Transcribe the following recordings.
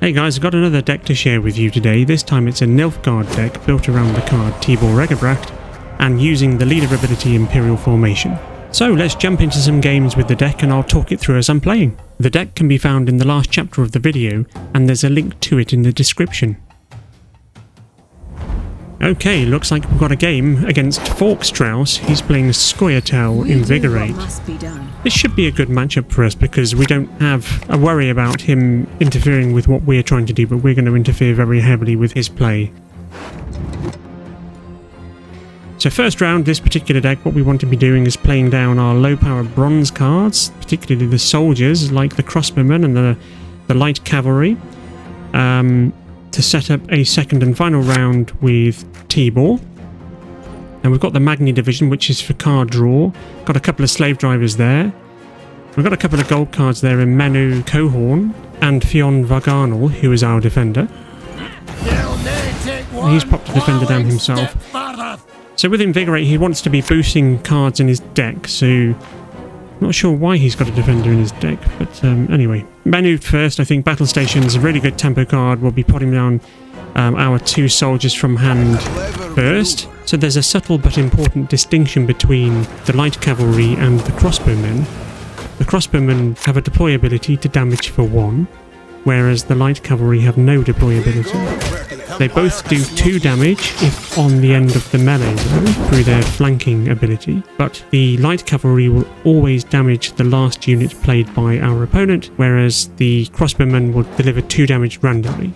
Hey guys, I've got another deck to share with you today. This time it's a Nilfgaard deck built around the card Tibor Eggebracht and using the leader ability Imperial Formation. So let's jump into some games with the deck and I'll talk it through as I'm playing. The deck can be found in the last chapter of the video and there's a link to it in the description. Okay, looks like we've got a game against Forkstrauss. He's playing Scoia'tael Invigorate. This should be a good matchup for us because we don't have a worry about him interfering with what we're trying to do, but we're going to interfere very heavily with his play. So first round, this particular deck, what we want to be doing is playing down our low power bronze cards, particularly the soldiers like the crossbowmen and the light cavalry, to set up a second and final round with Tibor. And we've got the Magni division, which is for card draw. Got a couple of slave drivers there. We've got a couple of gold cards there in Manu Cohorn and Fionn Varganal, who is our defender. He's popped a defender down himself. So with Invigorate, he wants to be boosting cards in his deck, so not sure why he's got a defender in his deck, but anyway. Manu first, I think Battle Station's a really good tempo card. We'll be potting down our two soldiers from hand first. So there's a subtle but important distinction between the light cavalry and the crossbowmen. The crossbowmen have a deploy ability to damage for 1, whereas the light cavalry have no deploy ability. They both do 2 damage if on the end of the melee row through their flanking ability, but the light cavalry will always damage the last unit played by our opponent, whereas the crossbowmen will deliver 2 damage randomly.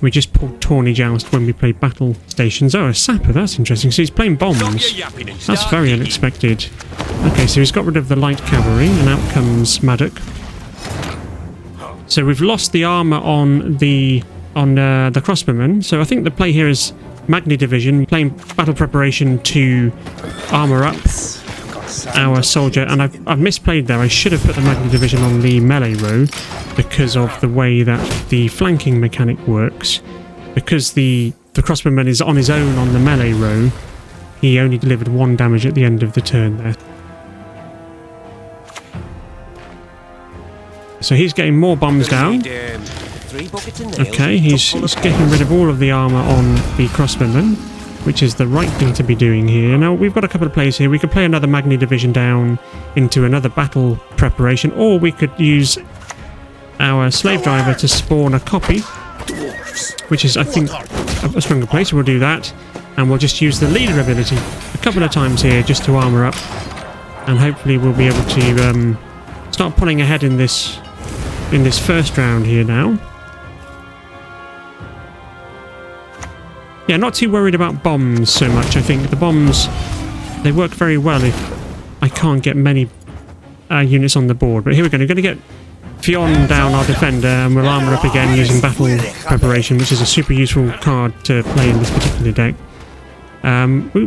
We just pulled Tawny Joust when we played Battle Stations. Oh, a Sapper, that's interesting. So he's playing bombs. That's very unexpected. Okay, so he's got rid of the light cavalry, and out comes Maddock. So we've lost the armour on the crossbowmen. So I think the play here is Magni division, playing battle preparation to armour up our soldier. And I've misplayed there. I should have put the Magni division on the melee row because of the way that the flanking mechanic works. Because the crossbowman is on his own on the melee row, he only delivered 1 damage at the end of the turn there. So he's getting more bombs down. Okay, he's getting rid of all of the armour on the crossbowmen, which is the right thing to be doing here. Now, we've got a couple of plays here. We could play another Magni division down into another battle preparation, or we could use our slave driver to spawn a copy, which is, I think, a stronger play, so we'll do that. And we'll just use the leader ability a couple of times here just to armour up, and hopefully we'll be able to start pulling ahead in this first round here now. Yeah, not too worried about bombs so much. I think the bombs, they work very well if I can't get many units on the board. But here we go. We're going to get Fionn down, our defender, and we'll armour up again using Battle Preparation, which is a super useful card to play in this particular deck.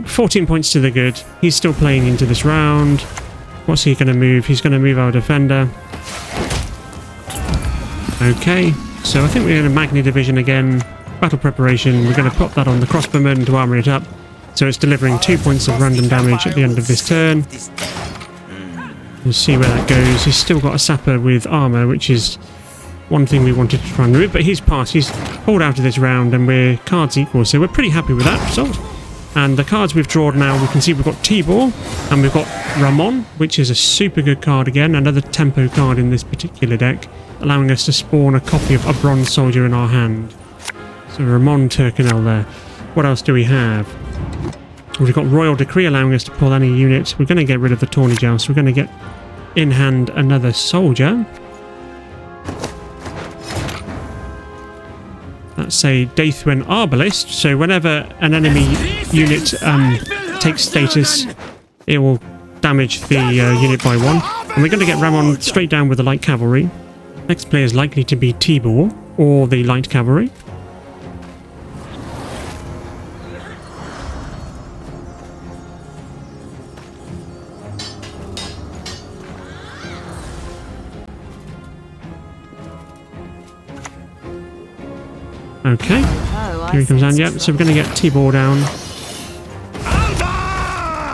14 points to the good. He's still playing into this round. What's he going to move? He's going to move our defender. Okay, so I think we're in a Magni division again. Battle preparation. We're going to pop that on the crossbowman to armour it up. So it's delivering 2 points of random damage at the end of this turn. We'll see where that goes. He's still got a Sapper with armour, which is one thing we wanted to try and remove. But he's passed. He's pulled out of this round and we're cards equal. So we're pretty happy with that result. And the cards we've drawn now, we can see we've got Tibor and we've got Ramon, which is a super good card again. Another tempo card in this particular deck, allowing us to spawn a copy of a bronze soldier in our hand. So Ramon Turkinel there. What else do we have? We've got Royal Decree allowing us to pull any unit. We're going to get rid of the Tawny Joust. We're going to get in hand another soldier. That's a Daithwen Arbalist. So whenever an enemy unit takes status, it will damage the unit by 1. And we're going to get Ramon straight down with the light cavalry. Next player is likely to be Tibor or the light cavalry. Okay, here he comes down. Yep, so we're going to get Tibor down.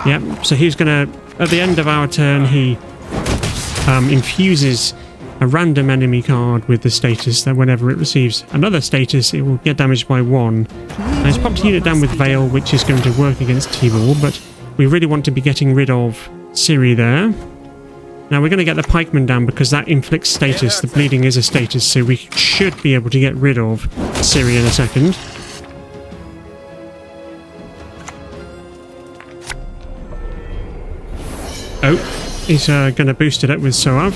Yep, so he's going to, at the end of our turn, he infuses a random enemy card with the status that whenever it receives another status, it will get damaged by 1. Now, it's popped a unit down with Veil, which is going to work against Tibor, but we really want to be getting rid of Ciri there. Now, we're going to get the pikeman down because that inflicts status. The bleeding is a status, so we should be able to get rid of Ciri in a second. Oh, he's going to boost it up with Soav.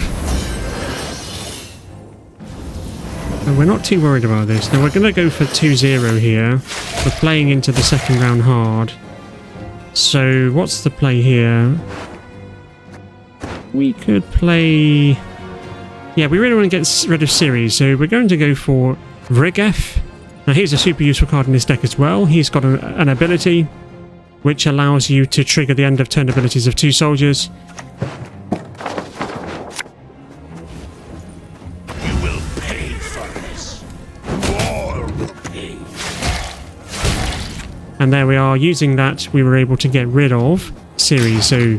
And we're not too worried about this. Now, we're going to go for 2-0 here. We're playing into the second round hard. So, what's the play here? We could play... Yeah, we really want to get rid of Ciri, so we're going to go for Vrigef. Now, he's a super useful card in this deck as well. He's got an ability which allows you to trigger the end of turn abilities of 2 soldiers. You will pay for this. War will pay. And there we are. Using that, we were able to get rid of Ciri, so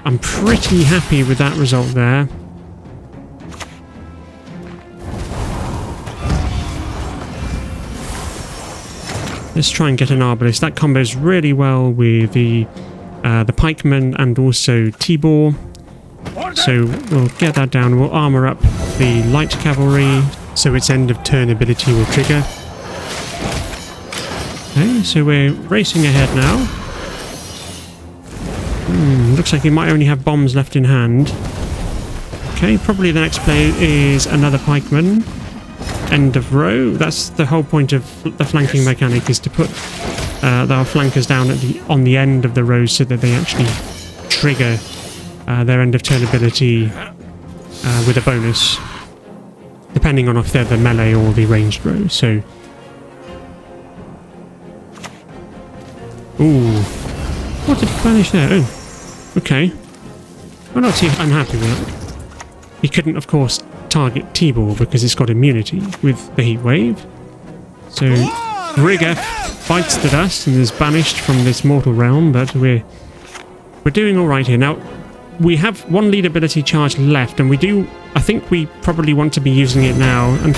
I'm pretty happy with that result there. Let's try and get an Arbalist. That combos really well with the pikeman and also Tibor. So we'll get that down. We'll armor up the light cavalry so its end of turn ability will trigger. Okay, so we're racing ahead now. Looks like he might only have bombs left in hand. Okay, probably the next play is another pikeman. End of row. That's the whole point of the flanking mechanic, is to put our flankers down on the end of the row so that they actually trigger their end of turn ability with a bonus, depending on if they're the melee or the ranged row. So, ooh, what did he banish there? Oh, okay. I'm not too unhappy with that. He couldn't, of course, target Tibor because it's got immunity with the heat wave. So Vrigef bites the dust and is banished from this mortal realm, but we're doing all right here. Now, we have 1 lead ability charge left, and I think we probably want to be using it now. And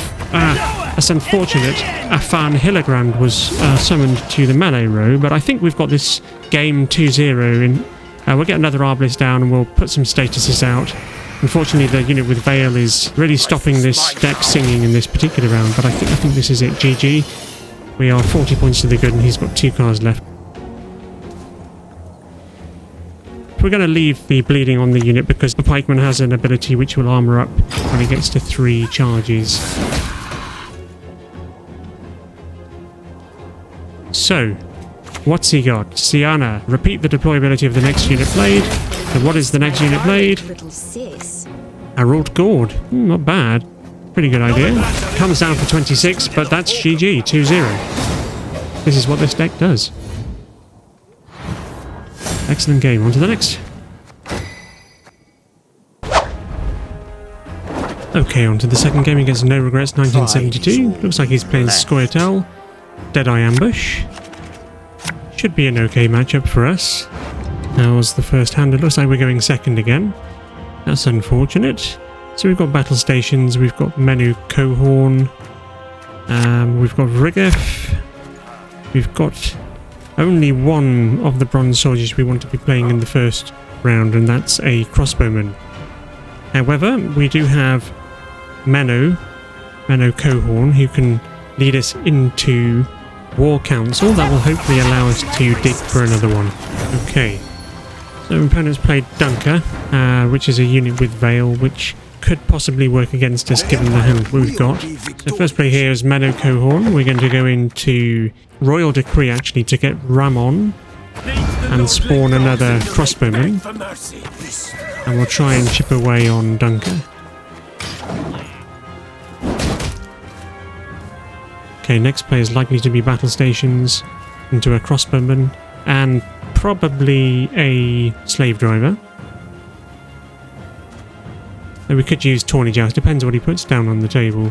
that's unfortunate. Afan Hilligrand was summoned to the melee row, but I think we've got this game 2-0 in. We'll get another Arbalist down and we'll put some statuses out. Unfortunately, the unit with Veil is really stopping this deck singing in this particular round, but I think this is it. GG. We are 40 points to the good, and he's got 2 cards left. We're going to leave the bleeding on the unit because the pikeman has an ability which will armor up when it gets to 3 charges. So, what's he got? Siana. Repeat the deployability of the next unit played. So what is the next unit played? Harold Gord. Not bad. Pretty good idea. Comes down for 26, but that's GG. 2-0. This is what this deck does. Excellent game. On to the next. Okay, on to the second game against No Regrets 1972. Looks like he's playing Scoia'tael. Deadeye Ambush. Should be an okay matchup for us. How's the first hand? It looks like we're going second again. That's unfortunate. So we've got battle stations, we've got Menu Cohorn, we've got Vrigef, we've got only 1 of the bronze soldiers we want to be playing in the first round, and that's a crossbowman. However, we do have Menu Cohorn, who can lead us into War Council. That will hopefully allow us to dig for another one. Okay. So opponents played Dunker, which is a unit with Veil, which could possibly work against us given the hand we've got. So first play here is Menu Cohorn. We're going to go into Royal Decree actually to get Ramon and spawn another crossbowman. And we'll try and chip away on Dunker. Okay, next play is likely to be battle stations into a crossbowman and probably a slave driver. And we could use Tawny Joust, depends what he puts down on the table.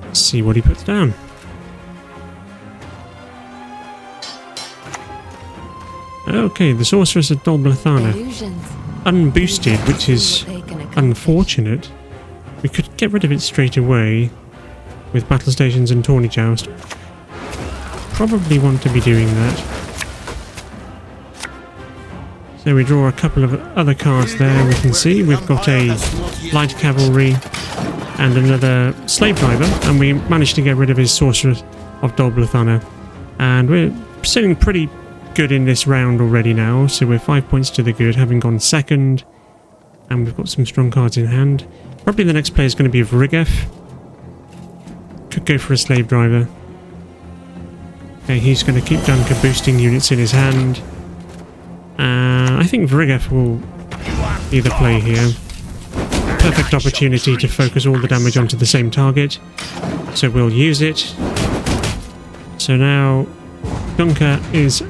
Let's see what he puts down. Okay, the Sorceress of Dolblathana. unboosted, which is unfortunate. We could get rid of it straight away with battle stations and Tawny Joust. Probably want to be doing that. So we draw a couple of other cards there. We can see we've got a light cavalry and another slave driver, and we managed to get rid of his sorcerer of Dolblathana. And we're sitting pretty good in this round already now, so we're 5 points to the good, having gone second, and we've got some strong cards in hand. Probably the next player is going to be Vrigef. Could go for a slave driver. Okay, he's going to keep Dunker boosting units in his hand. I think Vrigef will be the play here. Perfect opportunity to focus all the damage onto the same target. So we'll use it. So now Dunker is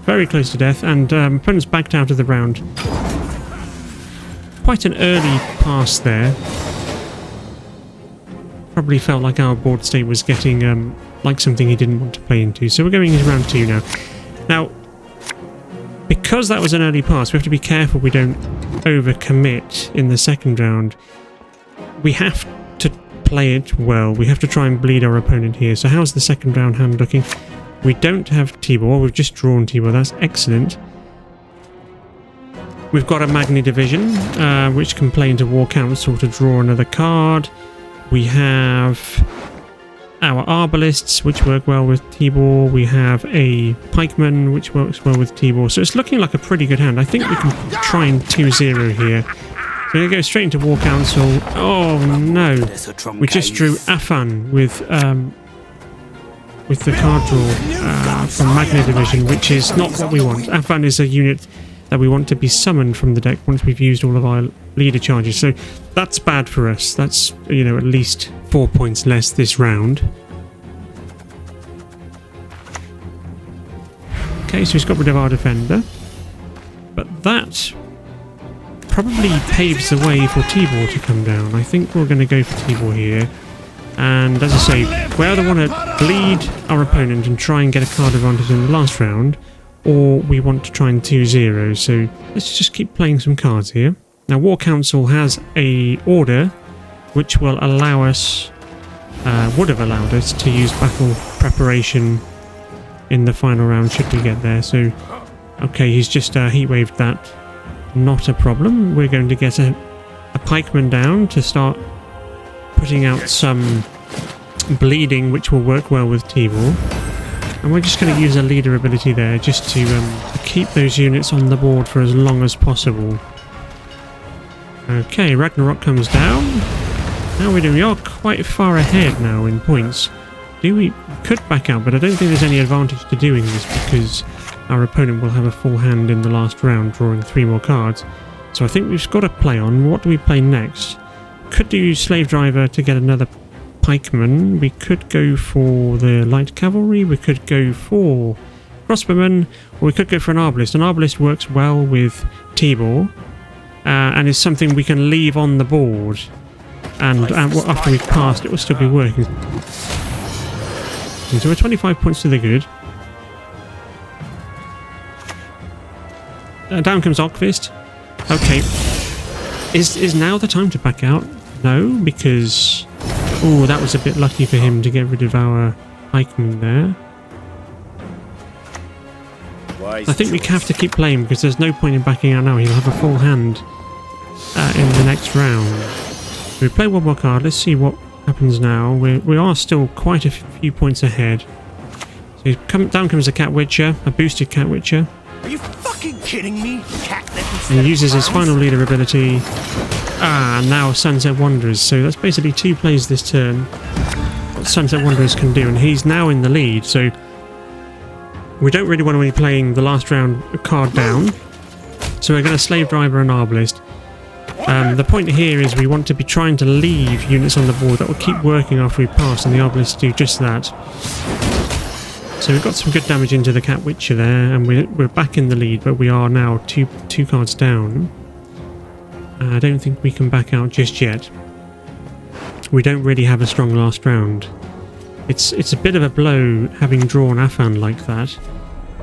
very close to death, and opponent's backed out of the round. Quite an early pass there. Probably felt like our board state was getting like something he didn't want to play into. So we're going into round 2 now. Now, because that was an early pass, we have to be careful we don't overcommit in the second round. We have to play it well. We have to try and bleed our opponent here. So how's the second round hand looking? We don't have Tibor. We've just drawn Tibor. That's excellent. We've got a Magni Division, which can play into War Council to draw another card. We have our Arbalists, which work well with Tibor. We have a Pikeman, which works well with Tibor. So it's looking like a pretty good hand. I think we can try and 2-0 here. So we're going to go straight into War Council. Oh no! We just drew Afan with the card draw from Magna Division, which is not what we want. Afan is a unit that we want to be summoned from the deck once we've used all of our leader charges. So that's bad for us. That's, you know, at least 4 points less this round. Okay, so he's got rid of our defender. But that probably paves the way for Tibor to come down. I think we're going to go for Tibor here. And as I say, we either want to bleed our opponent and try and get a card advantage in the last round, or we want to try and 2-0. So let's just keep playing some cards here. Now, War Council has a order which will allow us, would have allowed us to use battle preparation in the final round should we get there. So, okay, he's just heat waved that. Not a problem. We're going to get a pikeman down to start putting out some bleeding, which will work well with Tibor. And we're just going to use a leader ability there just to keep those units on the board for as long as possible. Okay, Ragnarok comes down. How are we doing? We are quite far ahead now in points. We could back out, but I don't think there's any advantage to doing this because our opponent will have a full hand in the last round, drawing 3 more cards. So I think we've got to play on. What do we play next? Could do Slave Driver to get another Pikeman. We could go for the Light Cavalry. We could go for Crossbowmen. Or we could go for an Arbalist. An Arbalist works well with Tibor. And is something we can leave on the board. And after we've passed, it will still be working. So we're 25 points to the good. Down comes Ockfist. Okay. Is now the time to back out? No, because... Oh, that was a bit lucky for him to get rid of our pikeman there. I think we have to keep playing because there's no point in backing out now. He'll have a full hand in the next round. So we play one more card. Let's see what happens now. We are still quite a few points ahead. So down comes a Cat Witcher, a boosted Cat Witcher. Are you fucking kidding me? And he uses his final leader ability. And now Sunset Wanderers. So that's basically 2 plays this turn. What Sunset Wanderers can do. And he's now in the lead. So we don't really want to be playing the last round card down. So we're going to Slave Driver and Arbalist. The point here is we want to be trying to leave units on the board that will keep working after we pass, and the Arbalists do just that. So we've got some good damage into the Cat Witcher there, and we're back in the lead, but we are now two cards down. I don't think we can back out just yet. We don't really have a strong last round. It's a bit of a blow having drawn Afan like that.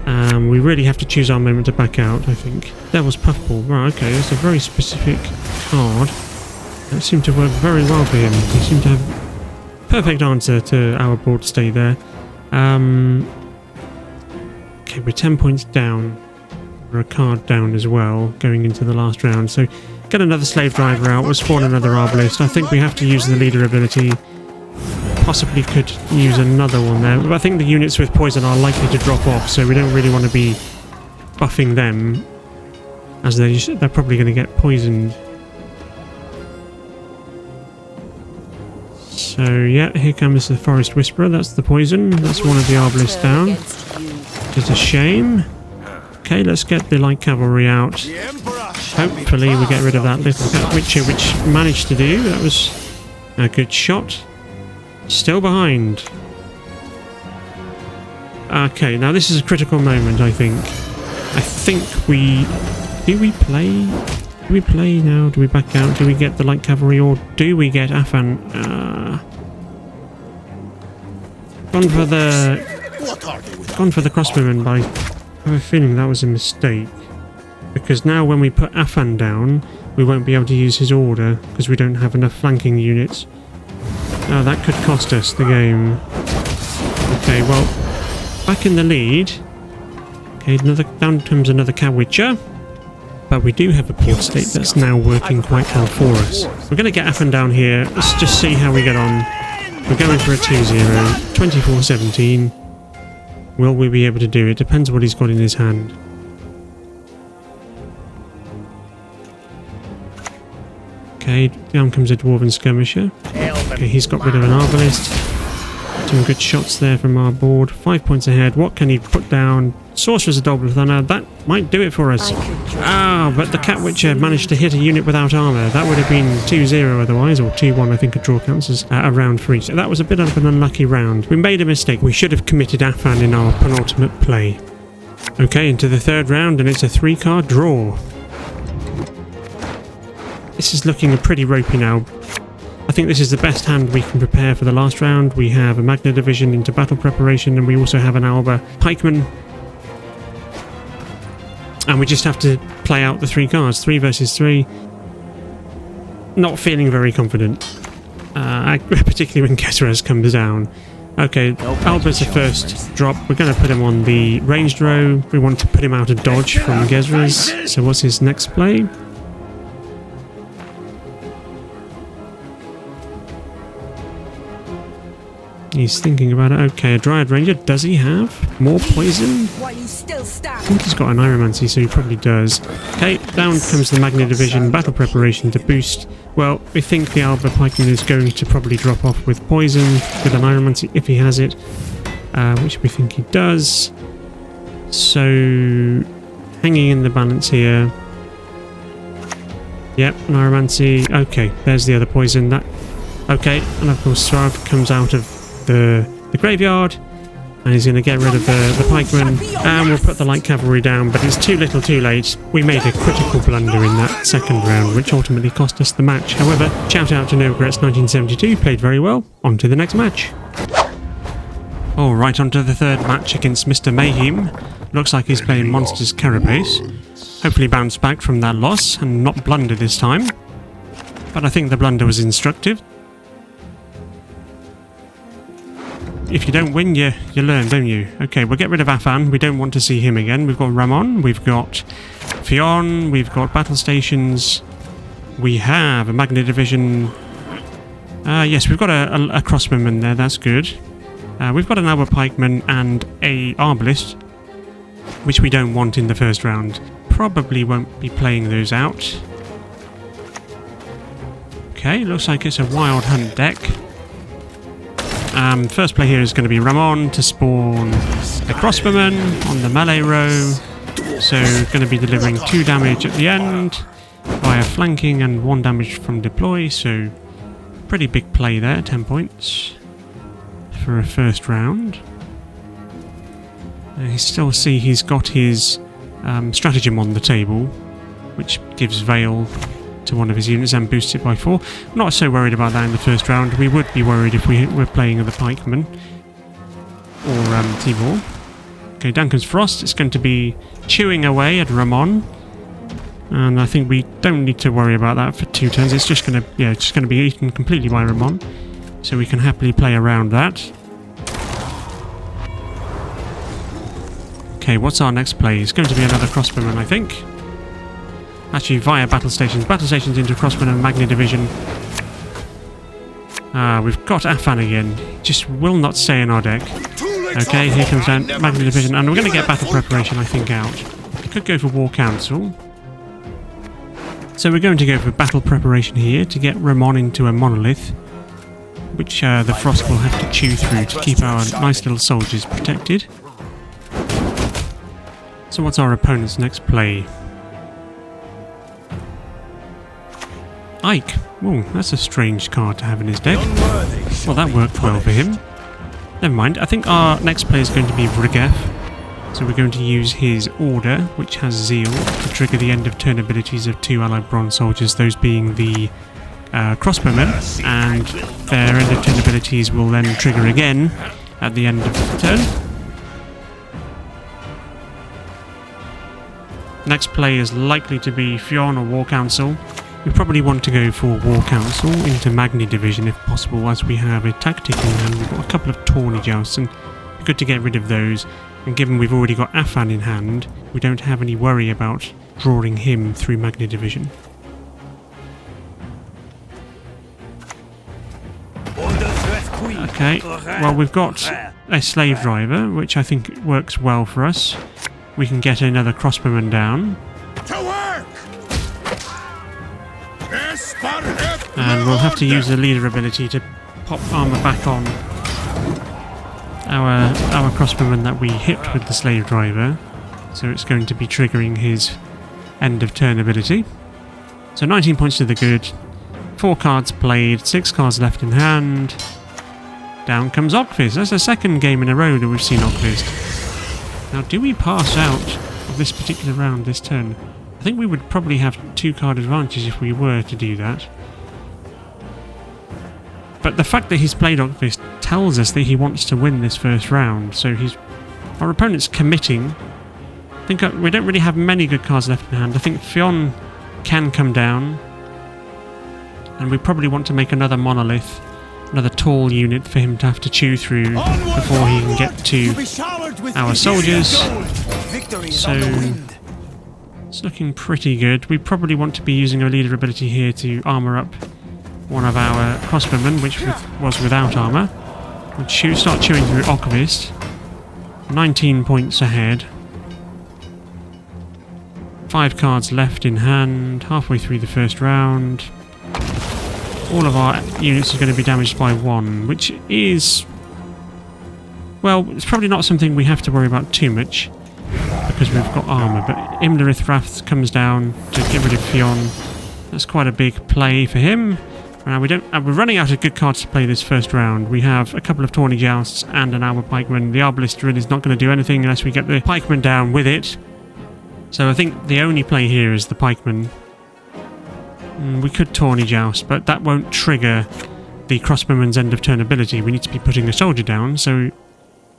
We really have to choose our moment to back out, I think. Devil's Puffball. Right, okay, that's a very specific card. That seemed to work very well for him. He seemed to have perfect answer to our board stay there. Okay, we're 10 points down. We're a card down as well, going into the last round. So get another Slave Driver out. We'll spawn another Arbalist. I think we have to use the leader ability. Possibly could use another one there. But I think the units with poison are likely to drop off, so we don't really want to be buffing them, as they're probably going to get poisoned. So yeah, here comes the Forest Whisperer. That's the poison. That's one of the Arbalists down. It's a shame. Okay, let's get the light cavalry out. Hopefully we get rid of that little TheWitcher, which managed to do. That was a good shot. Still behind. Okay, now this is a critical moment, I think. I think we... Do we play? Do we play now? Do we back out? Do we get the light cavalry, or do we get Afan? Gone for the crossbowmen, but I have a feeling that was a mistake. Because now when we put Afan down, we won't be able to use his order, because we don't have enough flanking units. Oh, that could cost us the game. Okay, well, back in the lead. Okay, down comes another TheWitcher. But we do have a port state that's now working quite well for us. We're going to get Afan down here. Let's just see how we get on. We're going for a 2-0. 24-17. Will we be able to do it? Depends what he's got in his hand. Okay, down comes a Dwarven Skirmisher. Okay, he's got rid of an Arbalist. Some good shots there from our board. 5 points ahead. What can he put down? Sorcerer's Double Thunder. That might do it for us. But the TheWitcher managed to hit a unit without armour. That would have been 2-0 otherwise, or 2-1. I think a draw counts as a round for each. So that was a bit of an unlucky round. We made a mistake. We should have committed Afan in our penultimate play. Okay, into the third round, and it's a 3-card draw. This is looking pretty ropey now. I think this is the best hand we can prepare for the last round. We have a Magna Division into battle preparation, and we also have an Alba Pikeman. And we just have to play out the 3 cards. 3 versus 3. Not feeling very confident. Particularly when Gezras comes down. Okay, Alba's the first drop. We're going to put him on the ranged row. We want to put him out of dodge from Gezras. So what's his next play? He's thinking about it. Okay, a Dryad Ranger. Does he have more poison? I think he's got an Iromancy, so he probably does. Okay, down comes the Magna Division. Battle preparation to boost. Well, we think the Alba Pikeman is going to probably drop off with poison, with an Iromancy if he has it, which we think he does. So, hanging in the balance here. Yep, an Iromancy. Okay, there's the other poison. Okay, and of course Srav comes out of the graveyard, and he's going to get rid of the pikeman, and we'll put the light cavalry down, but it's too little too late. We made a critical blunder in that second round, which ultimately cost us the match. However, shout out to Nilfgaard 1972, played very well. On to the next match. Alright, on to the third match against Mr. Mayhem. Looks like he's playing Monsters Carapace. Hopefully bounce back from that loss and not blunder this time. But I think the blunder was instructive. If you don't win, you learn, don't you? Okay, we'll get rid of Afan. We don't want to see him again. We've got Ramon, we've got Fionn, we've got Battle Stations. We have a Magna Division. Yes, we've got a Crossbowman there, that's good. We've got an Alba Pikeman and a Arbalist, which we don't want in the first round. Probably won't be playing those out. Okay, looks like it's a Wild Hunt deck. First play here is going to be Ramon to spawn a Crossbowman on the melee row. So going to be delivering 2 damage at the end via flanking and 1 damage from deploy. So pretty big play there, 10 points for a first round. You still see he's got his stratagem on the table, which gives Veil to one of his units and boosts it by 4. I'm not so worried about that in the first round. We would be worried if we were playing the Pikeman or Tibor. Okay, down comes Frost. It's going to be chewing away at Ramon. And I think we don't need to worry about that for 2 turns. It's just going to, yeah, it's just going to be eaten completely by Ramon. So we can happily play around that. Okay, what's our next play? It's going to be another crossbowman, I think. Actually, via battle stations. Battle stations into crossbow and Magni division. We've got Afan again. Just will not stay in our deck. Okay, here comes down Magni division. And we're going to get battle preparation, I think, out. We could go for War Council. So we're going to go for battle preparation here to get Ramon into a monolith. Which the Frost will have to chew through to keep our nice little soldiers protected. So what's our opponent's next play? Ike. Oh, that's a strange card to have in his deck. Well, that worked well for him. Never mind. I think our next play is going to be Vrigef. So we're going to use his Order, which has Zeal, to trigger the end of turn abilities of 2 allied bronze soldiers, those being the crossbowmen, and their end of turn abilities will then trigger again at the end of the turn. Next play is likely to be Fionn or War Council. We probably want to go for War Council into Magni division if possible, as we have a tactic in hand. We've got a couple of Tawny jousts, and it's good to get rid of those. And given we've already got Afan in hand, we don't have any worry about drawing him through Magni division. Okay, well, we've got a slave driver, which I think works well for us. We can get another crossbowman down. To work! And we'll have to use the leader ability to pop armor back on our crossbowman that we hit with the slave driver. So it's going to be triggering his end of turn ability. So 19 points to the good. 4 cards played, 6 cards left in hand. Down comes Okvist. That's the second game in a row that we've seen Okvist. Now, do we pass out of this particular round this turn? I think we would probably have 2 card advantage if we were to do that. But the fact that he's played Okvist tells us that he wants to win this first round. So our opponent's committing. I think we don't really have many good cards left in hand. I think Fionn can come down. And we probably want to make another monolith. Another tall unit for him to have to chew through before he can get to our soldiers. So it's looking pretty good. We probably want to be using our leader ability here to armor up one of our crossbowmen, which was without armor. We'll start chewing through Okvist. 19 points ahead. 5 cards left in hand, halfway through the first round. All of our units are going to be damaged by 1, which is... well, it's probably not something we have to worry about too much, because we've got armour, but Imlerith Wrath comes down to get rid of Fionn. That's quite a big play for him. Now we're running out of good cards to play this first round. We have a couple of Tawny Jousts and an Armour Pikeman. The Arbalisterin is not going to do anything unless we get the Pikeman down with it. So I think the only play here is the Pikeman. We could Tawny Joust, but that won't trigger the crossbowman's end of turn ability. We need to be putting a soldier down, so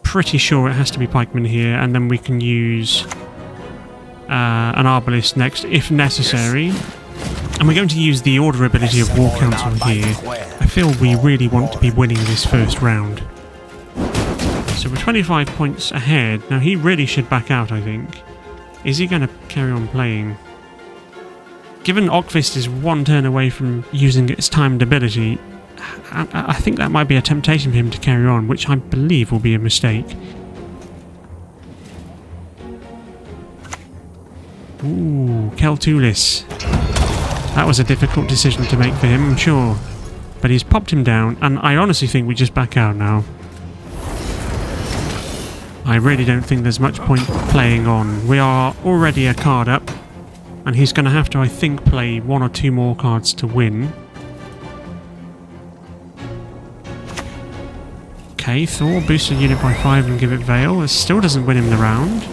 pretty sure it has to be Pikeman here, and then we can use an Arbalist next if necessary. And we're going to use the Order ability of War Council here. I feel we really want to be winning this first round. So we're 25 points ahead. Now he really should back out, I think. Is he going to carry on playing? Given Okvist is 1 turn away from using its timed ability, I think that might be a temptation for him to carry on, which I believe will be a mistake. Ooh, Keltulis. That was a difficult decision to make for him, I'm sure. But he's popped him down, and I honestly think we just back out now. I really don't think there's much point playing on. We are already a card up, and he's going to have to, I think, play 1 or 2 more cards to win. Okay, Thor, boost a unit by 5 and give it Veil. This still doesn't win him the round.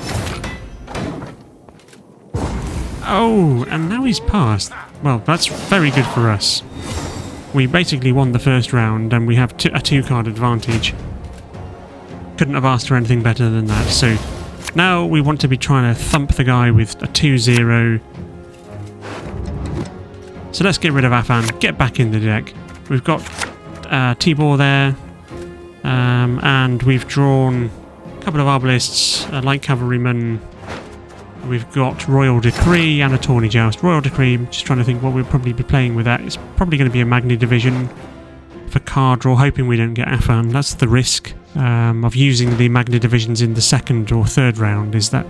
Oh, and now he's passed. Well, that's very good for us. We basically won the first round, and we have a 2-card advantage. Couldn't have asked for anything better than that, so Now we want to be trying to thump the guy with a 2-0. So let's get rid of Afan, get back in the deck. We've got Tibor there, and we've drawn a couple of Arbalists, a Light Cavalryman. We've got Royal Decree and a Tawny Joust. Royal Decree, just trying to think what we'll probably be playing with that. It's probably going to be a Magni Division for card draw, hoping we don't get Afan. That's the risk of using the Magni Divisions in the second or third round, is that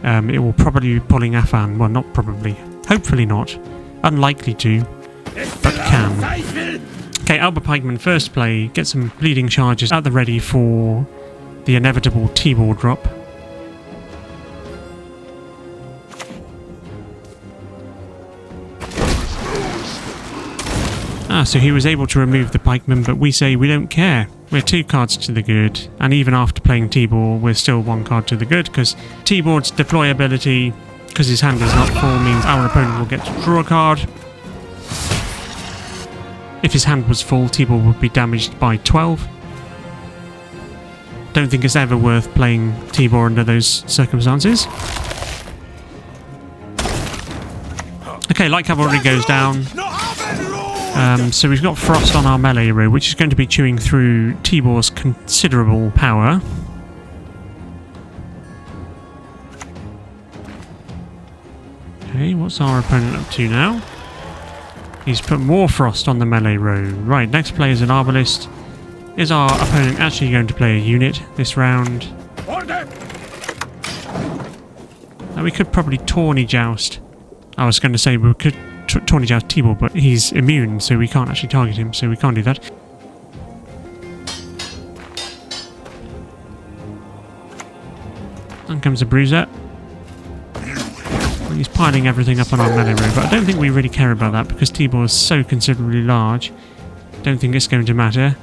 it will probably be pulling Afan. Well, not probably. Hopefully not. Unlikely to, but can. Okay, Alba Pikeman first play. Get some bleeding charges at the ready for the inevitable Tibor drop. So he was able to remove the pikeman, but we say we don't care. We're 2 cards to the good, and even after playing Tibor, we're still 1 card to the good, because Tibor's deployability, because his hand is not full, means our opponent will get to draw a card. If his hand was full, Tibor would be damaged by 12. Don't think it's ever worth playing Tibor under those circumstances. Okay, Light Cavalry goes down. So we've got Frost on our melee row, which is going to be chewing through Tibor's considerable power. Okay, what's our opponent up to now? He's put more Frost on the melee row. Right, next play is an Arbalist. Is our opponent actually going to play a unit this round? Now we could probably Tawny Joust. I was going to say we could Tawny Joust Tibor, but he's immune, so we can't actually target him, so we can't do that. And comes a Bruiser. He's piling everything up on our melee row, but I don't think we really care about that because Tibor is so considerably large. Don't think it's going to matter.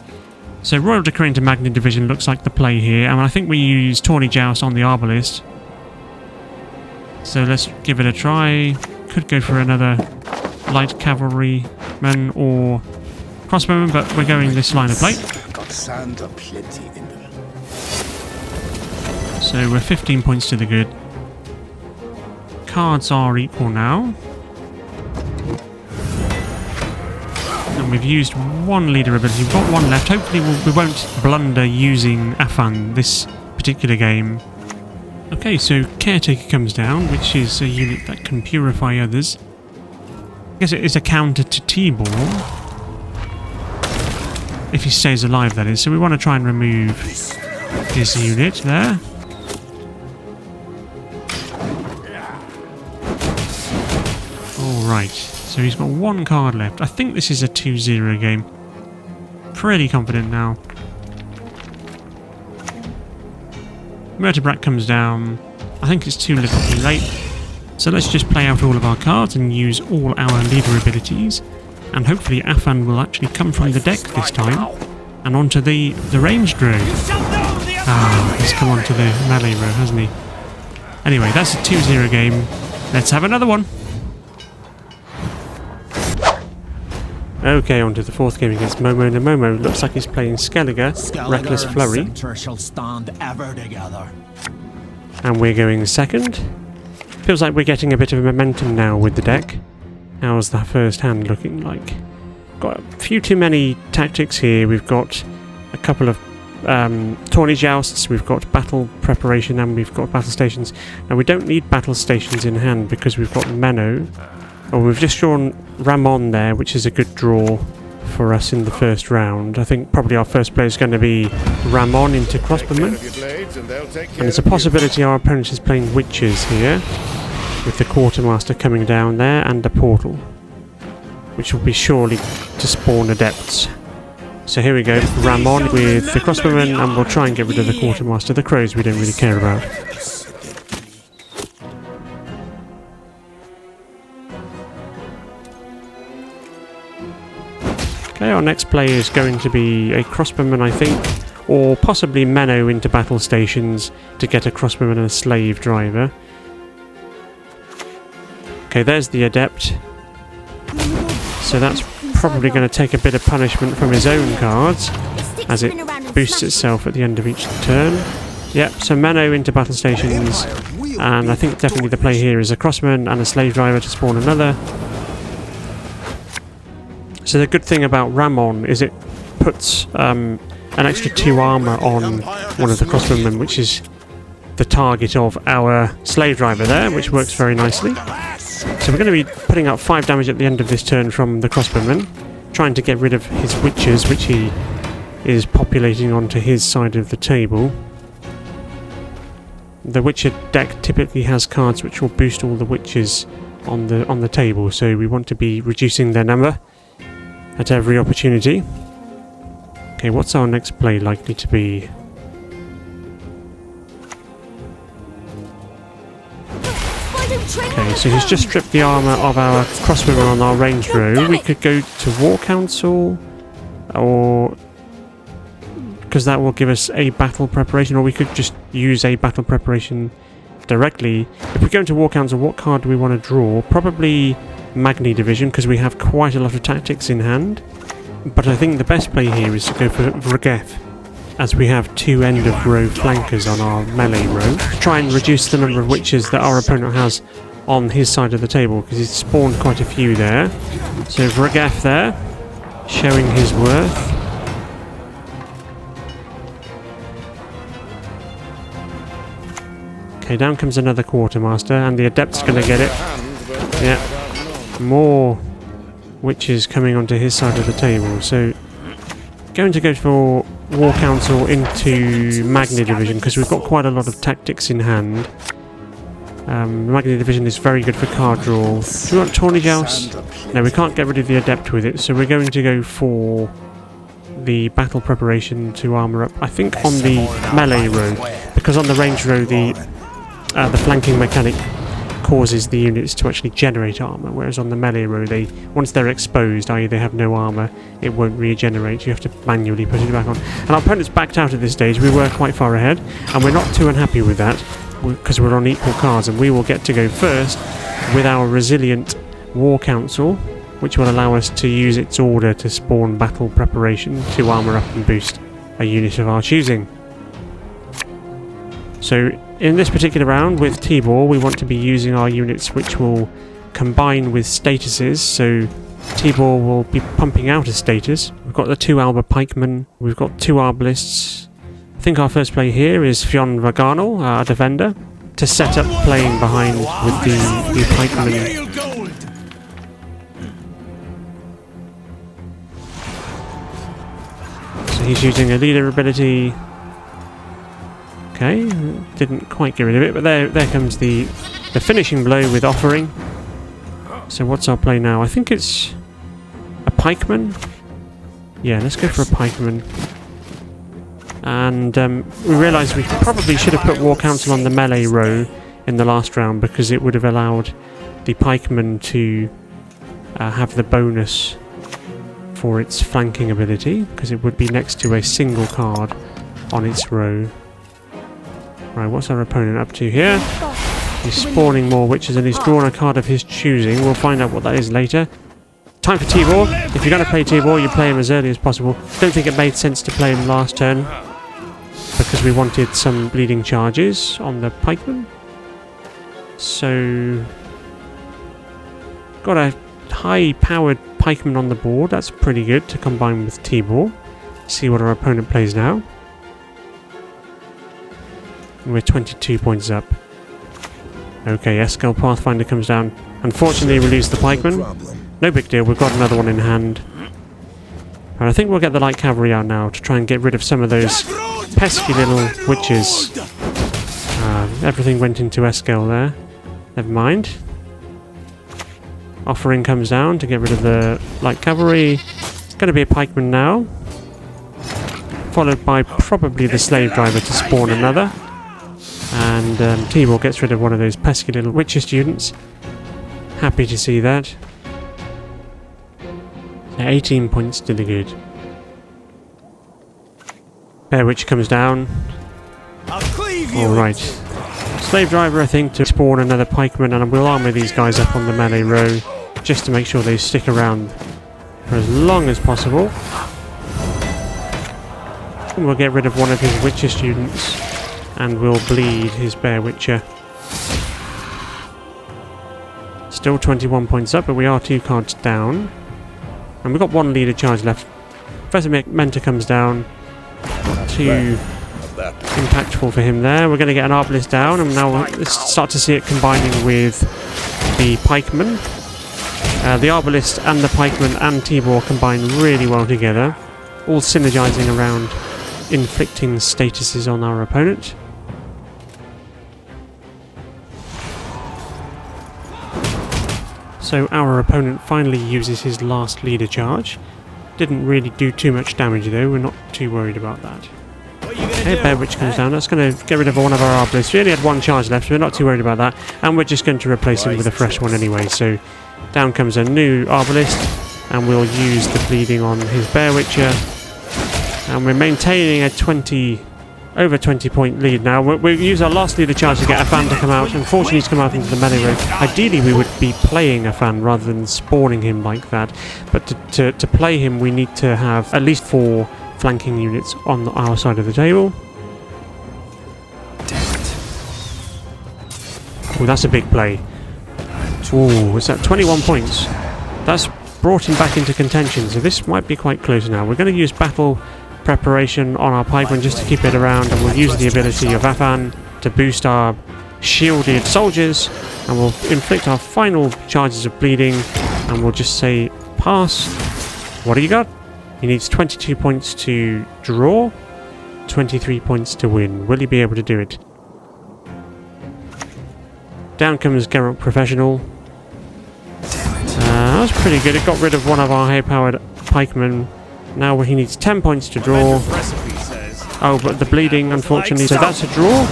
So Royal Decree into Magni Division looks like the play here, and I think we use Tawny Joust on the Arbalist. So let's give it a try. Could go for another Light Cavalryman or Crossbowman, but we're going this line of play. Got sand aplenty in them. So we're 15 points to the good. Cards are equal now. And we've used 1 leader ability. We've got 1 left. Hopefully we won't blunder using Afan this particular game. Okay, so Caretaker comes down, which is a unit that can purify others. I guess it is a counter to Tibor. If he stays alive, that is. So we want to try and remove his unit there. Alright, so he's got 1 card left. I think this is a 2-0 game. Pretty confident now. Eggebracht comes down. I think it's too little too late. So let's just play out all of our cards and use all our leader abilities. And hopefully Afan will actually come from the deck this time. And onto the ranged row. Ah, he's come onto the melee row, hasn't he? Anyway, that's a 2-0 game. Let's have another one. Okay, on to the 4th game against Momo. And Momo looks like he's playing Skellige, Reckless Flurry. Shall stand ever together. And we're going second. Feels like we're getting a bit of momentum now with the deck. How's the first hand looking like? Got a few too many tactics here. We've got a couple of Tawny Jousts, we've got battle preparation, and we've got battle stations. Now we don't need battle stations in hand because we've got Menno. Oh, we've just drawn Ramon there, which is a good draw for us in the first round. I think probably our first play is going to be Ramon into Crossbowman. And it's a possibility our opponent is playing Witches here, with the Quartermaster coming down there and a portal, which will be surely to spawn Adepts. So here we go, Ramon with the Crossbowman, and we'll try and get rid of the Quartermaster. The Crows we don't really care about. Okay, our next play is going to be a Crossbowman, I think, or possibly Menno into battle stations to get a Crossbowman and a Slave Driver. Okay, there's the Adept. So that's probably going to take a bit of punishment from his own cards, as it boosts itself at the end of each turn. Yep, so Mano into battle stations, and I think definitely the play here is a crossman and a slave driver to spawn another. So the good thing about Ramon is it puts an extra 2 armor on one of the crossbowmen, which is the target of our slave driver there, which works very nicely. So we're going to be putting out 5 damage at the end of this turn from the crossbowman, trying to get rid of his witches, which he is populating onto his side of the table. The Witcher deck typically has cards which will boost all the witches on the table, so we want to be reducing their number at every opportunity. Okay, what's our next play likely to be? Okay, so he's just stripped the armour of our crossbowmen on our range row. We could go to War Council, or because that will give us a battle preparation, or we could just use a battle preparation directly. If we go into War Council, what card do we want to draw? Probably Magni Division, because we have quite a lot of tactics in hand. But I think the best play here is to go for Vrageth, as we have 2 end-of-row flankers on our melee row, to try and reduce the number of witches that our opponent has on his side of the table, because he's spawned quite a few there. So Vrageth there, showing his worth. Okay, down comes another quartermaster, and the adept's going to get it. Yeah, more witches coming onto his side of the table. So, going to go for War Council into Magni Division, because we've got quite a lot of tactics in hand. Magni Division is very good for card draw. Do we want Tawny Joust? No, we can't get rid of the adept with it, so we're going to go for the battle preparation to armour up. I think on the melee row, because on the range row the flanking mechanic causes the units to actually generate armour, whereas on the melee row, once they're exposed, i.e. they have no armour, it won't regenerate. You have to manually put it back on. And our opponent's backed out at this stage. We were quite far ahead, and we're not too unhappy with that, because we're on equal cards, and we will get to go first with our resilient War Council, which will allow us to use its order to spawn battle preparation to armour up and boost a unit of our choosing. So in this particular round with Tibor, we want to be using our units which will combine with statuses. So Tibor will be pumping out a status. We've got the 2 Alba Pikemen, we've got 2 Arbalists. I think our first play here is Fionn Vaganal, our defender, to set up playing behind with the Pikemen. So he's using a leader ability. Okay, didn't quite get rid of it, but there comes the finishing blow with Offering. So what's our play now? I think it's a Pikeman. Yeah, let's go for a Pikeman. And we realised we probably should have put War Council on the melee row in the last round, because it would have allowed the Pikeman to have the bonus for its flanking ability, because it would be next to a single card on its row. Right, what's our opponent up to here? He's spawning more witches, and he's drawn a card of his choosing. We'll find out what that is later. Time for Tibor. If you're going to play Tibor, you play him as early as possible. Don't think it made sense to play him last turn, because we wanted some bleeding charges on the pikeman. So, got a high-powered pikeman on the board. That's pretty good to combine with Tibor. See what our opponent plays now. We're 22 points up. Okay, Eskel Pathfinder comes down. Unfortunately, we lose the pikeman. No big deal, we've got another one in hand. And I think we'll get the light cavalry out now to try and get rid of some of those pesky little witches. Everything went into Eskel there. Never mind. Offering comes down to get rid of the light cavalry. It's going to be a pikeman now, followed by probably the slave driver to spawn another. And Tibor gets rid of one of those pesky little Witcher students. Happy to see that. 18 points to the good. Bear Witch comes down. Alright. Slave driver, I think, to spawn another pikeman, and we'll armour these guys up on the melee row just to make sure they stick around for as long as possible. And we'll get rid of one of his Witcher students. and will bleed his Bear Witcher. Still 21 points up, but we are 2 cards down. And we've got 1 leader charge left. Professor Mentor comes down. Too impactful for him there. We're going to get an Arbalist down, and now we'll start to see it combining with the Pikeman. The Arbalist and the Pikeman and Tibor combine really well together, all synergizing around inflicting statuses on our opponent. So our opponent finally uses his last leader charge. Didn't really do too much damage though, we're not too worried about that. Okay, Bear Witch comes down. That's going to get rid of one of our Arbalists. We only had 1 charge left, so we're not too worried about that. And we're just going to replace him with a fresh one anyway. So down comes a new Arbalist, and we'll use the bleeding on his Bear Witcher. And we're maintaining a over 20 point lead now. We'll use our last leader charge to get a fan to come out. Unfortunately, he's come out into the melee row. Ideally, we would be playing a fan rather than spawning him like that. But to play him, we need to have at least 4 flanking units on our side of the table. Oh, that's a big play. Oh, is that 21 points? That's brought him back into contention, so this might be quite close now. We're going to use battle preparation on our pikeman just to keep it around, and we'll use the ability of Afan to boost our shielded soldiers, and we'll inflict our final charges of bleeding, and we'll just say pass. What do you got? He needs 22 points to draw, 23 points to win. Will he be able to do it? Down comes Geralt Professional. That was pretty good. It got rid of one of our high-powered pikemen. Now he needs 10 points to draw. Oh, but the bleeding, unfortunately. So that's a draw.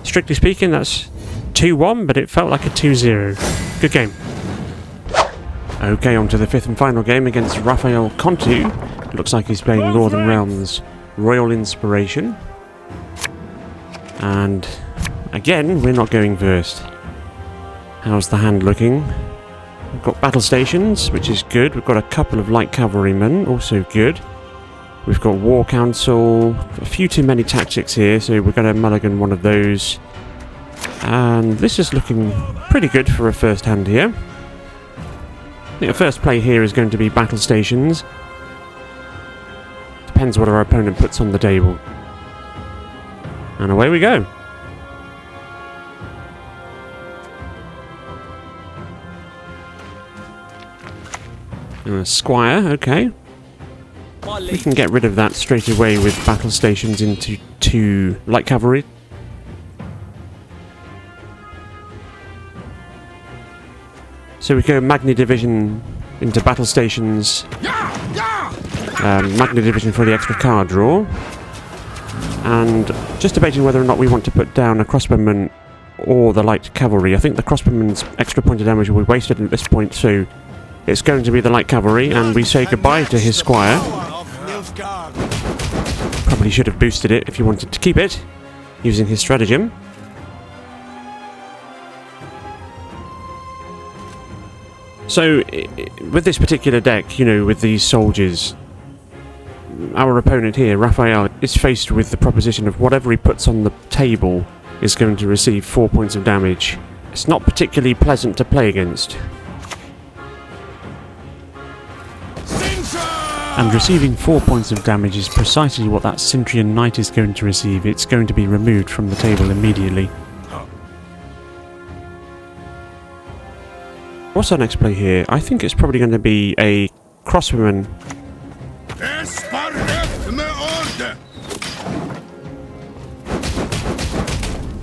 Strictly speaking, that's 2-1, but it felt like a 2-0. Good game. Okay, on to the 5th and final game against Raphael Contu. Looks like he's playing Northern Realms Royal Inspiration. And again, we're not going first. How's the hand looking? We've got battle stations, which is good. We've got a couple of light cavalrymen, also good. We've got War Council, a few too many tactics here, so we're going to mulligan one of those. And this is looking pretty good for a first hand here. I think the first play here is going to be battle stations. Depends what our opponent puts on the table. And away we go. Squire, okay. We can get rid of that straight away with battle stations into 2 light cavalry. So we go Magni Division into battle stations. Magni Division for the extra card draw. And just debating whether or not we want to put down a crossbowman or the light cavalry. I think the crossbowman's extra point of damage will be wasted at this point, so it's going to be the light cavalry, and we say goodbye to his squire. Probably should have boosted it if you wanted to keep it, using his stratagem. So, with this particular deck, you know, with these soldiers, our opponent here, Raphael, is faced with the proposition of whatever he puts on the table is going to receive 4 points of damage. It's not particularly pleasant to play against. And receiving 4 points of damage is precisely what that Cintrian Knight is going to receive. It's going to be removed from the table immediately. What's our next play here? I think it's probably going to be a crossbowman.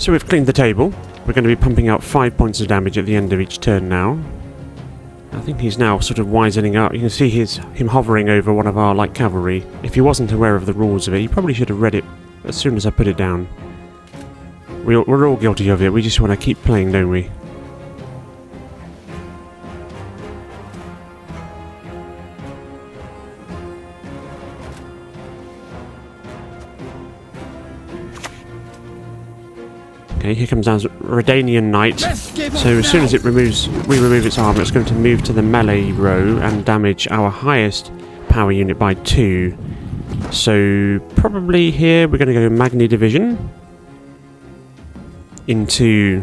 So we've cleaned the table. We're going to be pumping out 5 points of damage at the end of each turn now. I think he's now sort of wisening up. You can see him hovering over one of our light cavalry. If he wasn't aware of the rules of it, he probably should have read it as soon as I put it down. We're all guilty of it. We just want to keep playing, don't we? Okay, here comes our Redanian Knight. So as soon as we remove its armor, it's going to move to the melee row and damage our highest power unit by 2. So probably here we're going to go Magni Division. into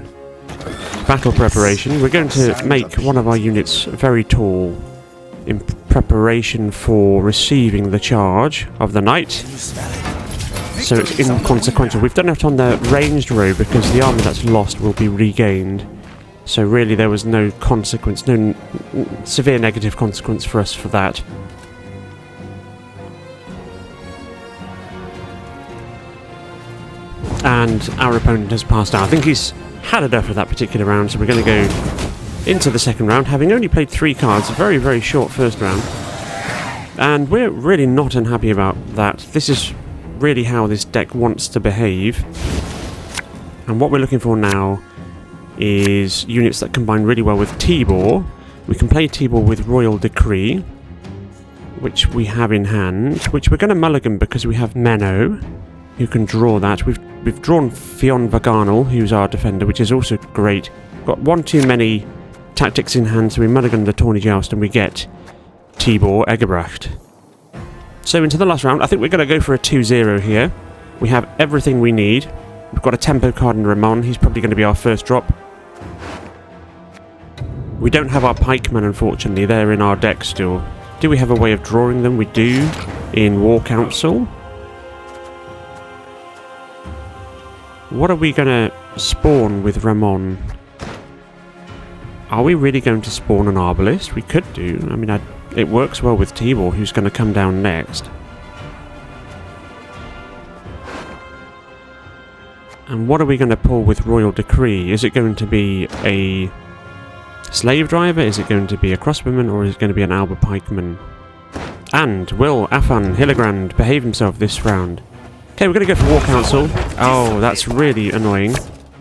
battle preparation. We're going to make one of our units very tall in preparation for receiving the charge of the knight. So it's inconsequential. We've done it on the ranged row because the army that's lost will be regained. So really there was no consequence, no severe negative consequence for us for that. And our opponent has passed out. I think he's had enough of that particular round, so we're going to go into the second round, having only played 3 cards, a very, very short first round. And we're really not unhappy about that. This is really how this deck wants to behave. And what we're looking for now is units that combine really well with Tibor. We can play Tibor with Royal Decree, which we have in hand, which we're going to mulligan because we have Menno, who can draw that. We've drawn Fionn Vaganal, who's our defender, which is also great. Got one too many tactics in hand, so we mulligan the Tawny Joust and we get Tibor Eggebracht. So into the last round, I think we're going to go for a 2-0 here. We have everything we need. We've got a tempo card in Ramon. He's probably going to be our first drop. We don't have our pikemen, unfortunately. They're in our deck still. Do we have a way of drawing them? We do, in War Council. What are we going to spawn with Ramon? Are we really going to spawn an Arbalist? We could do. I mean, it works well with Tibor, who's going to come down next. And what are we going to pull with Royal Decree? Is it going to be a Slave Driver? Is it going to be a Crossbowman? Or is it going to be an Alba Pikeman? And will Afan Hilligrand behave himself this round? Okay, we're going to go for War Council. Oh, that's really annoying.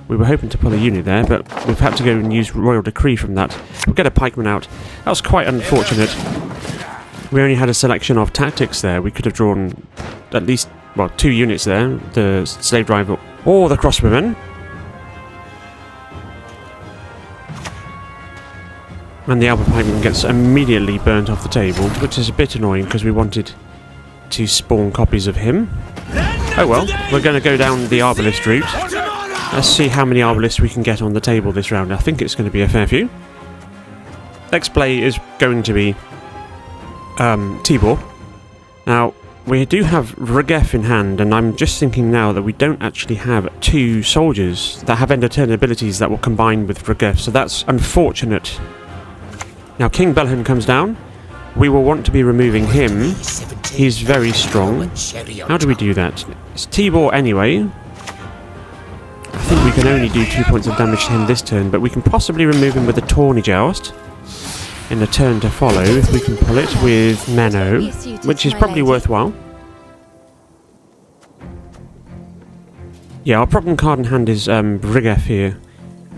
We were hoping to pull a unit there, but we've had to go and use Royal Decree from that. We'll get a pikeman out. That was quite unfortunate. We only had a selection of tactics there. We could have drawn at least, well, 2 units there. The Slave Driver or the Crossbowman. And the Alba Pikeman gets immediately burnt off the table, which is a bit annoying because we wanted to spawn copies of him. Oh well, we're going to go down the Arbalist route. Let's see how many Arbalists we can get on the table this round. I think it's going to be a fair few. Next play is going to be Tibor. Now, we do have Regef in hand, and I'm just thinking now that we don't actually have 2 soldiers that have end-of-turn abilities that will combine with Regef, so that's unfortunate. Now, King Belhan comes down. We will want to be removing him. He's very strong. How do we do that? It's Tibor anyway. I think we can only do 2 points of damage to him this turn, but we can possibly remove him with a Tawny Joust in the turn to follow, if we can pull it with Menno, which is probably worthwhile. Yeah, our problem card in hand is Regef here,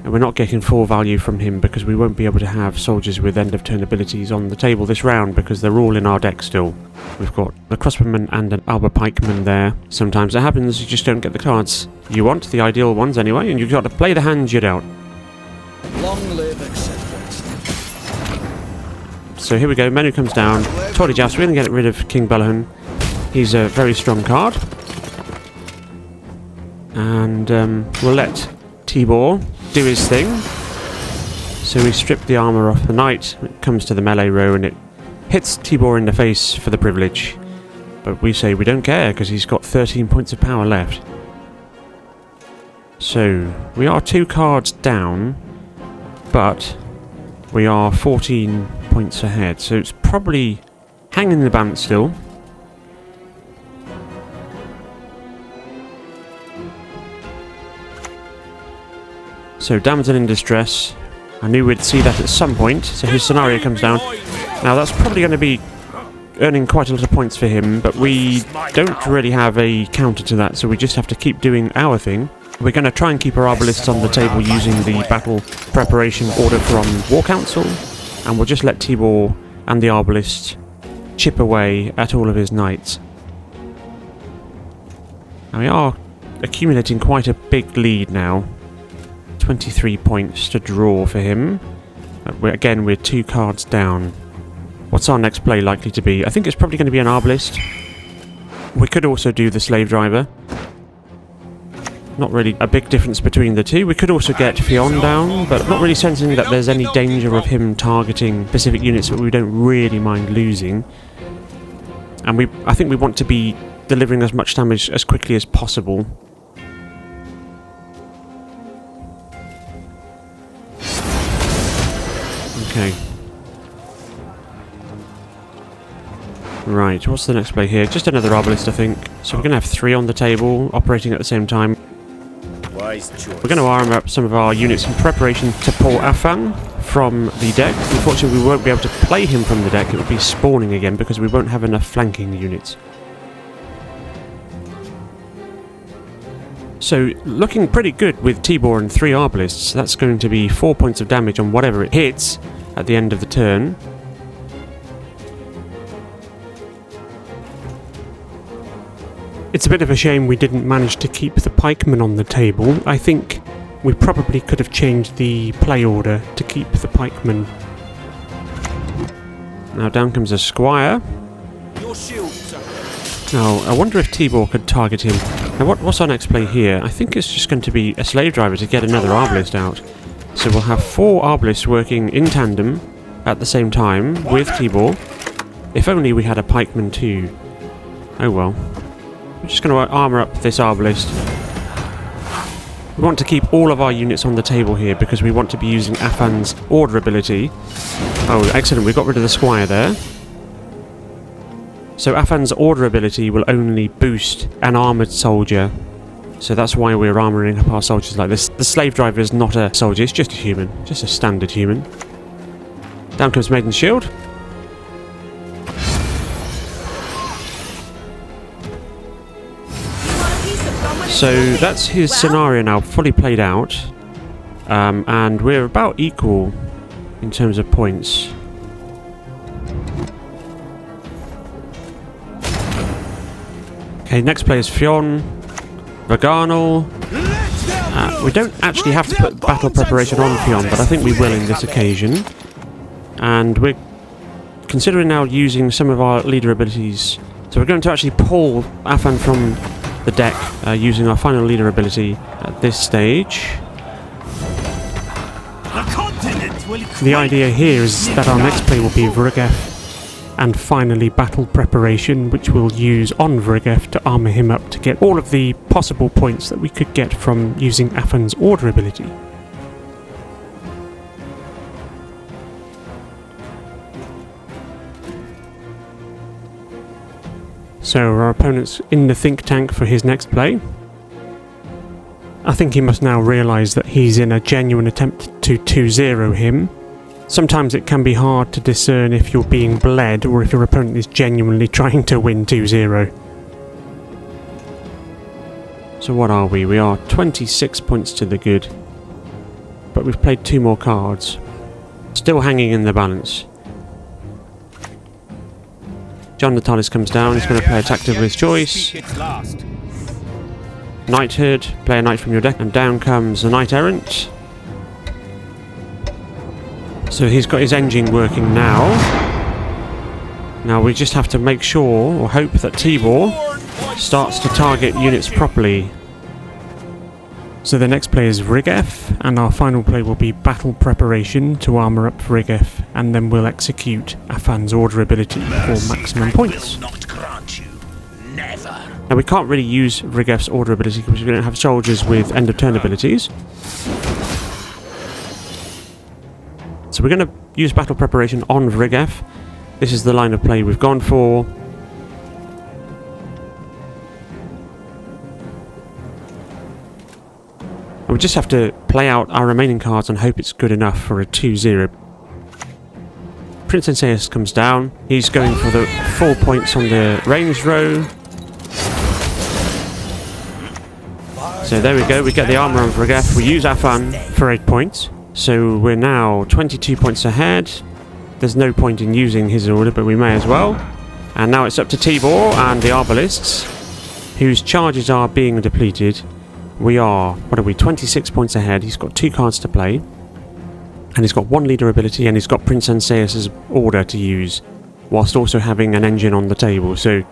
and we're not getting full value from him because we won't be able to have soldiers with end-of-turn abilities on the table this round because they're all in our deck still. We've got the Crossbowman and an Alba Pikeman there. Sometimes it happens, you just don't get the cards you want, the ideal ones anyway, and you've got to play the hand you're dealt. Long live acceptance. So here we go, Menno comes down. Tawny Joust, we're going to get rid of King Belhan. He's a very strong card. And we'll let Tibor do his thing. So we strip the armour off the knight. It comes to the melee row and it hits Tibor in the face for the privilege. But we say we don't care because he's got 13 points of power left. So we are 2 cards down, but we are 14 points ahead. So it's probably hanging in the balance still. So damsel in distress. I knew we'd see that at some point. So his scenario comes down. Now that's probably going to be earning quite a lot of points for him, but we don't really have a counter to that, so we just have to keep doing our thing. We're going to try and keep our Arbalists on the table using the battle preparation order from War Council, and we'll just let Tibor and the Arbalists chip away at all of his knights. Now we are accumulating quite a big lead now. 23 points to draw for him. Again, we're 2 cards down. What's our next play likely to be? I think it's probably going to be an Arbalist. We could also do the Slave Driver. Not really a big difference between the two. We could also get Fionn down, but not really sensing that there's any danger of him targeting specific units that we don't really mind losing. And I think we want to be delivering as much damage as quickly as possible. Okay. Right, what's the next play here? Just another Arbalist, I think. So we're going to have 3 on the table, operating at the same time. Wise choice. We're going to arm up some of our units in preparation to pull Afan from the deck. Unfortunately, we won't be able to play him from the deck. It will be spawning again because we won't have enough flanking units. So, looking pretty good with Tibor and 3 Arbalists. That's going to be 4 points of damage on whatever it hits at the end of the turn. It's a bit of a shame we didn't manage to keep the pikemen on the table. I think we probably could have changed the play order to keep the pikemen. Now down comes a squire. Your shield, sir. Now, I wonder if Tibor could target him. Now, what's our next play here? I think it's just going to be a slave driver to get another Arbalist out. So we'll have 4 Arbalists working in tandem at the same time with Tibor. If only we had a pikeman too. Oh well. We're just going to armour up this Arbalist. We want to keep all of our units on the table here because we want to be using Afan's order ability. Oh, excellent. We got rid of the squire there. So Afan's order ability will only boost an armoured soldier. So that's why we're armouring up our soldiers like this. The slave driver is not a soldier, it's just a human. Just a standard human. Down comes Maiden's Shield. So that's his scenario now, fully played out. And we're about equal in terms of points. Okay, next play is Fionn, Vagarnal. We don't actually have to put battle preparation on Fionn, but I think we will in this occasion. And we're considering now using some of our leader abilities. So we're going to actually pull Afan from the deck using our final leader ability at this stage. The idea here is that our next play will be Vrygef and finally battle preparation, which we'll use on Vrygef to armour him up to get all of the possible points that we could get from using Afan's order ability. So our opponent's in the think tank for his next play. I think he must now realise that he's in a genuine attempt to 2-0 him. Sometimes it can be hard to discern if you're being bled or if your opponent is genuinely trying to win 2-0. So what are we? We are 26 points to the good. But we've played 2 more cards. Still hanging in the balance. John Natalis comes down, he's going to play a tactic of his choice. Knighthood, play a knight from your deck, and down comes the Knight Errant. So he's got his engine working now. Now we just have to make sure, or hope, that Tibor starts to target units properly. So the next play is Vrygef, and our final play will be battle preparation to armour up Vrygef, and then we'll execute Afan's order ability for maximum points. Now we can't really use Vrygef's order ability because we don't have soldiers with end of turn abilities. So we're going to use battle preparation on Vrygef. This is the line of play we've gone for. And we just have to play out our remaining cards and hope it's good enough for a 2-0. Prince Enseus comes down. He's going for the full points on the range row. So there we go, we get the armour on Vrygef. We use Afan for 8 points. So we're now 22 points ahead. There's no point in using his order, but we may as well. And now it's up to Tibor and the Arbalists, whose charges are being depleted. We are, 26 points ahead. He's got 2 cards to play. And he's got 1 leader ability, and he's got Prince Enseus' order to use, whilst also having an engine on the table. So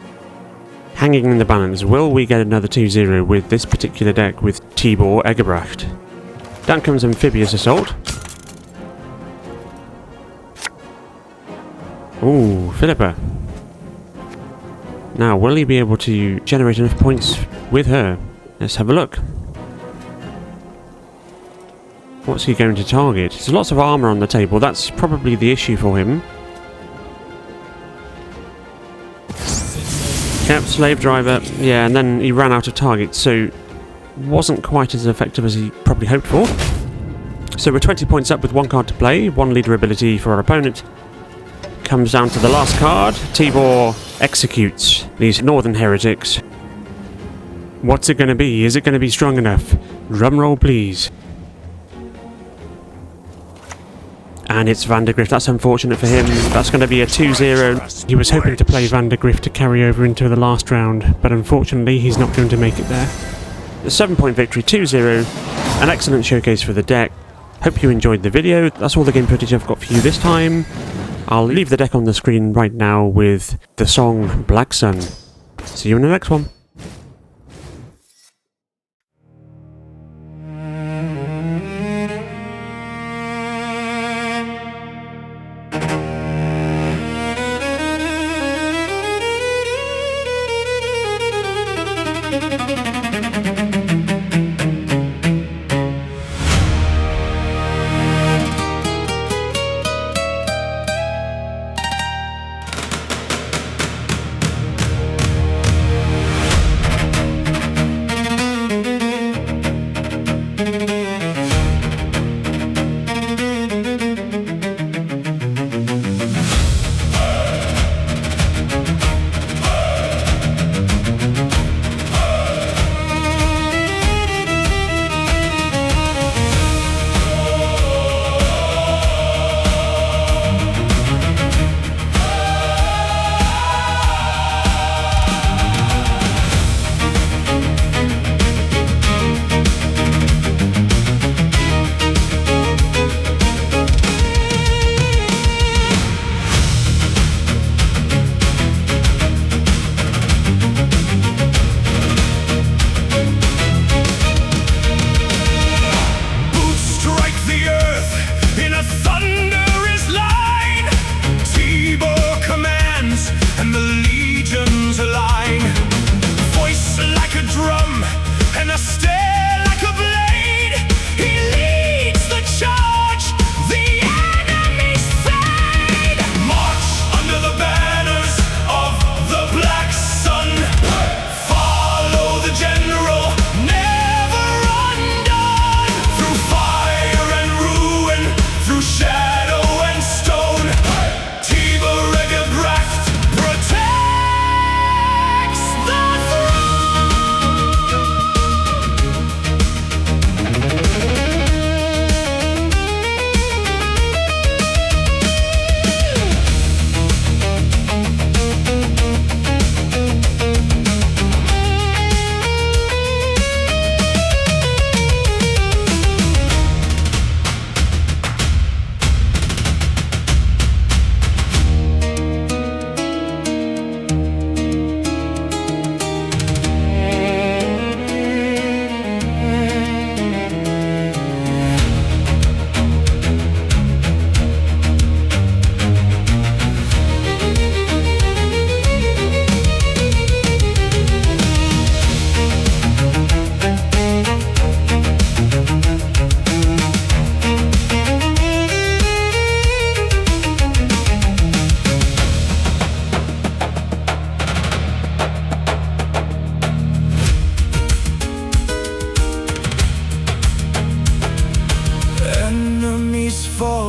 hanging in the balance. Will we get another 2-0 with this particular deck with Tibor Eggebracht? Down comes Amphibious Assault. Ooh, Philippa. Now, will he be able to generate enough points with her? Let's have a look. What's he going to target? There's lots of armour on the table. That's probably the issue for him. Yep, Slave Driver. Yeah, and then he ran out of targets, so wasn't quite as effective as he probably hoped for. So we're 20 points up with 1 card to play, 1 leader ability for our opponent. Comes down to the last card. Tibor executes these Northern Heretics. What's it going to be? Is it going to be strong enough? Drumroll, please. And it's Vandergrift. That's unfortunate for him. That's going to be a 2-0. He was hoping to play Vandergrift to carry over into the last round, but unfortunately he's not going to make it there. A 7-point victory, 2-0. An excellent showcase for the deck. Hope you enjoyed the video. That's all the game footage I've got for you this time. I'll leave the deck on the screen right now with the song Black Sun. See you in the next one.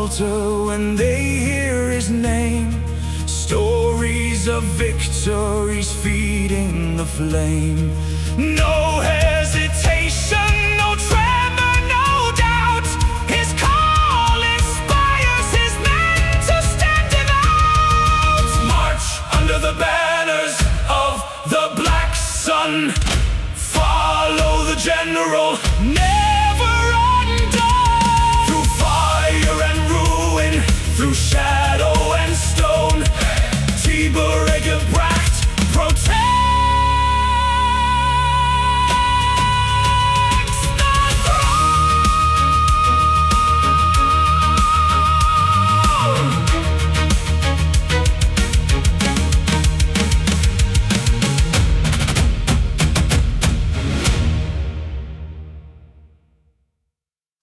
falter when they hear his name. Stories of victories feeding the flame. No head